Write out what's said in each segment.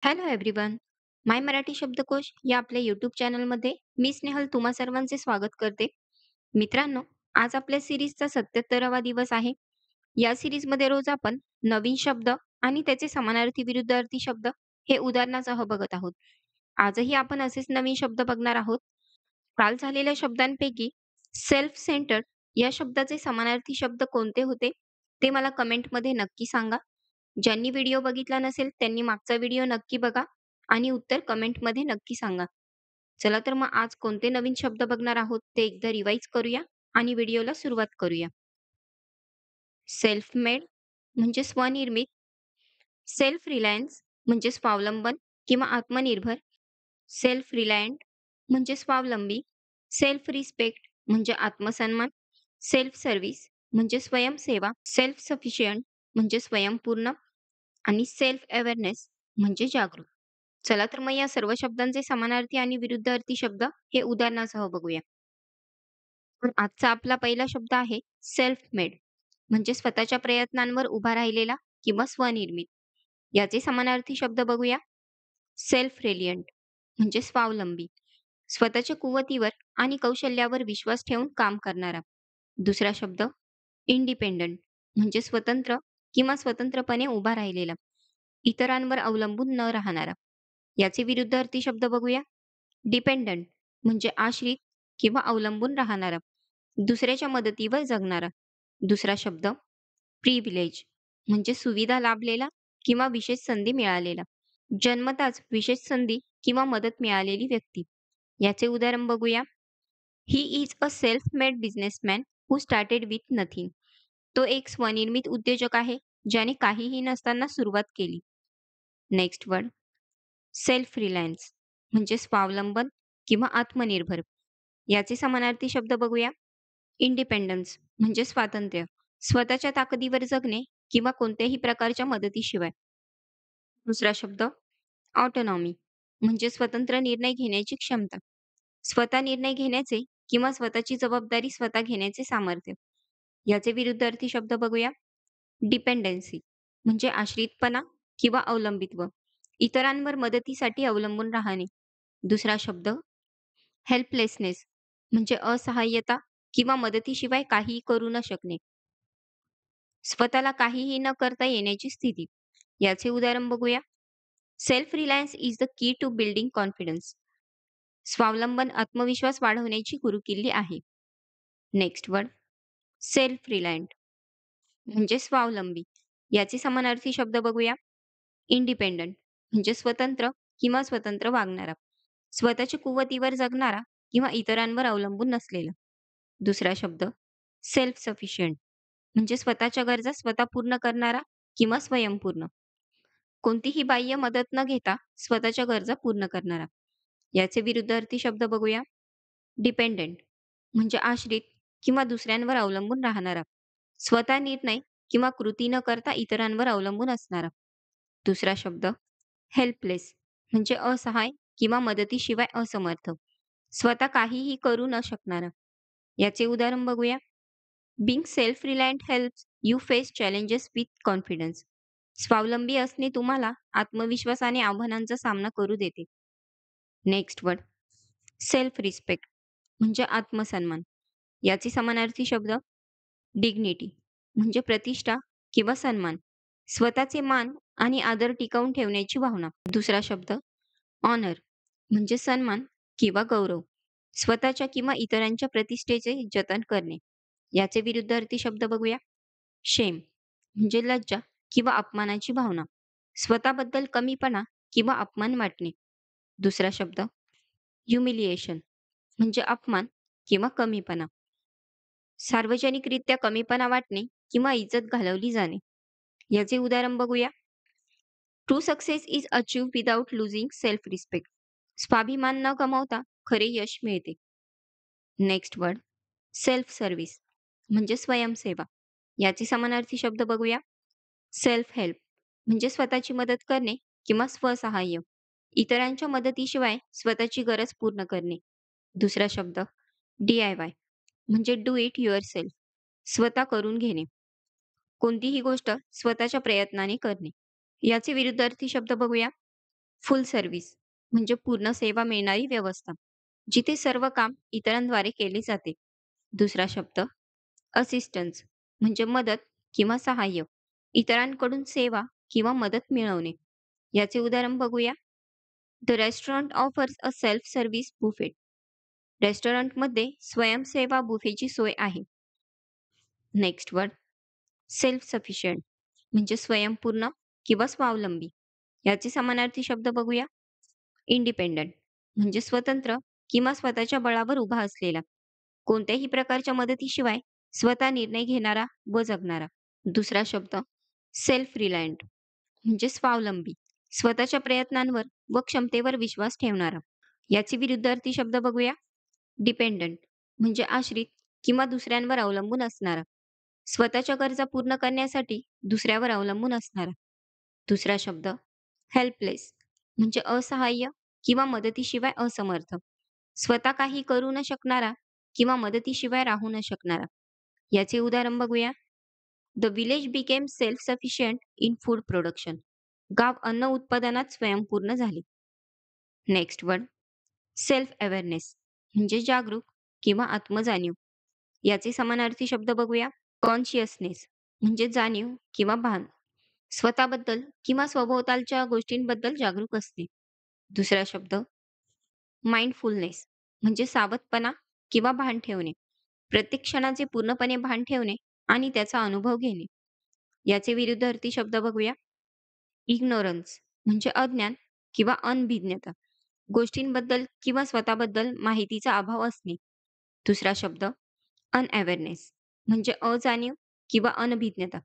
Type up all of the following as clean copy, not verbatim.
Hello everyone. माय मराठी शब्दकोश या आपल्या यूट्यूब चॅनलमध्ये मी स्नेहल तुम्हा सर्वांचे स्वागत करते. मित्रांनो, आज आपल्या सिरीजचा 77वा दिवस आहे. या सिरीजमध्ये रोज आपण नवीन शब्द आणि त्याचे समानार्थी विरुद्धार्थी शब्द हे उदाहरणासह बघत आहोत. आजही आपण असेच नवीन शब्द बघणार आहोत. काल झालेल्या शब्दांपैकी सेल्फ सेंटर्ड या शब्दाचे समानार्थी शब्द कोणते होते ते मला कमेंटमध्ये नक्की सांगा. ज्यांनी व्हिडिओ बघितला नसेल त्यांनी मागचा व्हिडिओ नक्की बघा आणि उत्तर कमेंटमध्ये नक्की सांगा. चला तर मग आज कोणते नवीन शब्द बघणार आहोत ते एकदा रिवाइज करूया आणि व्हिडिओला सुरुवात करूया. सेल्फ मेड म्हणजे स्वनिर्मित, सेल्फ रिलायन्स म्हणजे स्वावलंबन किंवा आत्मनिर्भर, सेल्फ रिलायंट म्हणजे स्वावलंबी, सेल्फ रिस्पेक्ट म्हणजे आत्मसन्मान, सेल्फ सर्व्हिस म्हणजे स्वयंसेवा, सेल्फ सफिशियंट म्हणजे स्वयंपूर्ण आणि सेल्फ अवेअरनेस म्हणजे जागरूक. चला तर मग या सर्व शब्दांचे समानार्थी आणि विरुद्धार्थी शब्द हे उदाहरणासह बघूया. तर आजचा आपला पहिला शब्द आहे सेल्फ मेड म्हणजे स्वतःच्या प्रयत्नांवर उभा राहिलेला किंवा स्वनिर्मित. याचे समानार्थी शब्द बघूया. सेल्फ रेलियंट म्हणजे स्वावलंबी, स्वतःच्या कुवतीवर आणि कौशल्यावर विश्वास ठेवून काम करणारा. दुसरा शब्द इंडिपेंडंट म्हणजे स्वतंत्र किंवा स्वतंत्रपणे उभा राहिलेला, इतरांवर अवलंबून न राहणारा. याचे विरुद्धार्थी शब्द बघूया. डिपेंडंट म्हणजे आश्रित किंवा अवलंबून राहणारा, दुसऱ्याच्या मदतीवर जगणारा. दुसरा शब्द प्रिव्हिलेज म्हणजे सुविधा लाभलेला किंवा विशेष संधी मिळालेला, जन्मताच विशेष संधी किंवा मदत मिळालेली व्यक्ती. याचे उदाहरण बघूया. He is a self made businessman who started with nothing. तो एक स्वनिर्मित उद्योजक आहे ज्याने काहीही नसताना सुरुवात केली. नेक्स्ट वर्ड सेल्फ रिलायन्स म्हणजे स्वावलंबन किंवा आत्मनिर्भर. याचे समानार्थी शब्द बघूया. इंडिपेंडन्स म्हणजे स्वातंत्र्य, स्वतःच्या ताकदीवर जगणे किंवा कोणत्याही प्रकारच्या मदतीशिवाय. दुसरा शब्द ऑटोनॉमी म्हणजे स्वतंत्र निर्णय घेण्याची क्षमता, स्वतः निर्णय घेण्याचे किंवा स्वतःची जबाबदारी स्वतः घेण्याचे सामर्थ्य. याचे विरुद्धार्थी शब्द बघूया. डिपेंडन्सी म्हणजे आश्रितपणा किंवा अवलंबित्व, इतरांवर मदतीसाठी अवलंबून राहणे. दुसरा शब्द हेल्पलेसनेस म्हणजे असहाय्यता किंवा मदतीशिवाय काहीही करू न शकणे, स्वतःला काहीही न करता येण्याची स्थिती. याचे उदाहरण बघूया. Self reliance is the key to building confidence. स्वावलंबन आत्मविश्वास वाढवण्याची गुरुकिल्ली आहे. नेक्स्ट वर्ड सेल्फ रिलायंट म्हणजे स्वावलंबी. याचे समानार्थी शब्द बघूया. इंडिपेंडंट म्हणजे स्वतंत्र किंवा स्वतंत्र वागणारा, स्वतःच्या कुवतीवर जगणारा किंवा इतरांवर अवलंबून नसलेला. दुसरा शब्द सेल्फ सफिशियंट म्हणजे स्वतःच्या गरजा स्वतः पूर्ण करणारा किंवा स्वयंपूर्ण, कोणतीही बाह्य मदत न घेता स्वतःच्या गरजा पूर्ण करणारा. याचे विरुद्धार्थी शब्द बघूया. डिपेंडेंट म्हणजे आश्रित किंवा दुसऱ्यांवर अवलंबून राहणारा, स्वतः निर्णय किंवा कृती न करता इतरांवर अवलंबून असणारा. दुसरा शब्द हेल्पलेस म्हणजे असहाय किंवा मदतीशिवाय असमर्थ, स्वतः काहीही करू न शकणारा. याचे उदाहरण बघूया. Being self reliant helps you face challenges with confidence. स्वावलंबी असणे तुम्हाला आत्मविश्वासाने आव्हानांचा सामना करू देते. नेक्स्ट वर्ड सेल्फ रिस्पेक्ट म्हणजे आत्मसन्मान. याचे समानार्थी शब्द डिग्निटी म्हणजे प्रतिष्ठा किंवा सन्मान, स्वतःचे मान आणि आदर टिकवून ठेवण्याची भावना. दुसरा शब्द ऑनर म्हणजे सन्मान किंवा गौरव, स्वतःच्या किंवा इतरांच्या प्रतिष्ठेचे जतन करणे. याचे विरुद्धार्थी शब्द बघूया. शेम म्हणजे लज्जा किंवा अपमानाची भावना, स्वतःबद्दल कमीपणा किंवा अपमान वाटणे. दुसरा शब्द ह्युमिलिएशन म्हणजे अपमान किंवा कमीपणा, सार्वजनिकरित्या कमीपणा वाटणे किंवा इज्जत घालवली जाणे. याचे उदाहरण बघूया. True success is achieve without losing self respect. स्वाभिमान न गमावता खरे यश मिळते. नेक्स्ट वर्ड सेल्फ सर्व्हिस म्हणजे स्वयंसेवा. याचे समानार्थी शब्द बघूया. सेल्फ हेल्प म्हणजे स्वतःची मदत करणे किंवा स्वसहाय्य, इतरांच्या मदतीशिवाय स्वतःची गरज पूर्ण करणे. दुसरा शब्द DIY म्हणजे डू इट युअर सेल्फ, स्वतः करून घेणे, कोणतीही गोष्ट स्वतःच्या प्रयत्नाने करणे. याचे विरुद्धार्थी शब्द बघूया. फुल सर्व्हिस म्हणजे पूर्ण सेवा मिळणारी व्यवस्था, जिथे सर्व काम इतरांद्वारे केले जाते. दुसरा शब्द असिस्टन्स म्हणजे मदत किंवा सहाय्य, इतरांकडून सेवा किंवा मदत मिळवणे. याचे उदाहरण बघूया. The restaurant offers a self service Buffett. रेस्टॉरंटमध्ये स्वयंसेवा बुफेची सोय आहे. नेक्स्ट वर्ड सेल्फ सफिशियंट म्हणजे स्वयंपूर्ण किंवा स्वावलंबी. याचे समानार्थी शब्द बघूया. इंडिपेंडंट म्हणजे स्वतंत्र किंवा स्वतःच्या बळावर उभा असलेला. कोणत्याही प्रकारच्या मदतीशिवाय स्वतः निर्णय घेणारा व जगणारा. दुसरा शब्द सेल्फ रिलायंट म्हणजे स्वावलंबी, स्वतःच्या प्रयत्नांवर व क्षमतेवर विश्वास ठेवणारा. याचे विरुद्धार्थी शब्द बघूया. डिपेंडंट म्हणजे आश्रित किंवा दुसऱ्यांवर अवलंबून असणारा, स्वतःच्या गरजा पूर्ण करण्यासाठी दुसऱ्यावर अवलंबून असणारा. दुसरा शब्द हेल्पलेस म्हणजे असहाय्य किंवा मदतीशिवाय असमर्थ, स्वतः काही करू न शकणारा किंवा मदतीशिवाय राहू न शकणारा. याचे उदाहरण बघूया. The village became self sufficient in food production. गाव अन्न उत्पादनात स्वयंपूर्ण झाले. नेक्स्ट वर्ड सेल्फ अवेअरनेस म्हणजे जागरूक किंवा आत्मजाणीव. याचे समानार्थी शब्द बघूया. कॉन्शियसनेस म्हणजे जाणीव किंवा भान, स्वतःबद्दल किंवा सभोवतालच्या गोष्टींबद्दल जागरूक असणे. दुसरा शब्द माइंडफुलनेस म्हणजे सावधपणा किंवा भान ठेवणे, प्रत्येक क्षणाचे पूर्णपणे भान ठेवणे आणि त्याचा अनुभव घेणे. याचे विरुद्धार्थी शब्द बघूया. इग्नोरन्स म्हणजे अज्ञान किंवा अनभिज्ञता, गोष्टींबद्दल किंवा स्वतःबद्दल माहितीचा अभाव असणे. दुसरा शब्द अनअवेअरनेस म्हणजे अजाणीव किंवा अनभिज्ञता,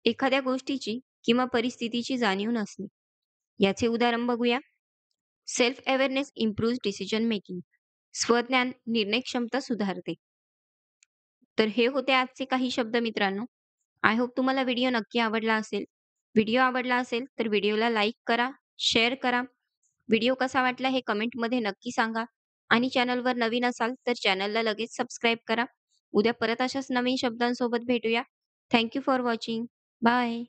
एखाद्या गोष्टीची किंवा परिस्थितीची जाणीव नसणे. याचे उदाहरण बघूया. Self awareness improve decision making. स्वज्ञान निर्णय क्षमता सुधारते. तर हे होते आजचे काही शब्द मित्रांनो. आय होप तुम्हाला व्हिडिओ नक्की आवडला असेल. व्हिडिओ आवडला असेल तर व्हिडिओला लाईक करा, शेअर करा. व्हिडिओ कसा वाटला हे कमेंटमध्ये नक्की सांगा आणि चॅनलवर नवीन असाल तर चॅनलला लगेच सबस्क्राईब करा. उद्या परत अशाच नवीन शब्दांसोबत भेटूया. Thank for watching. बाय.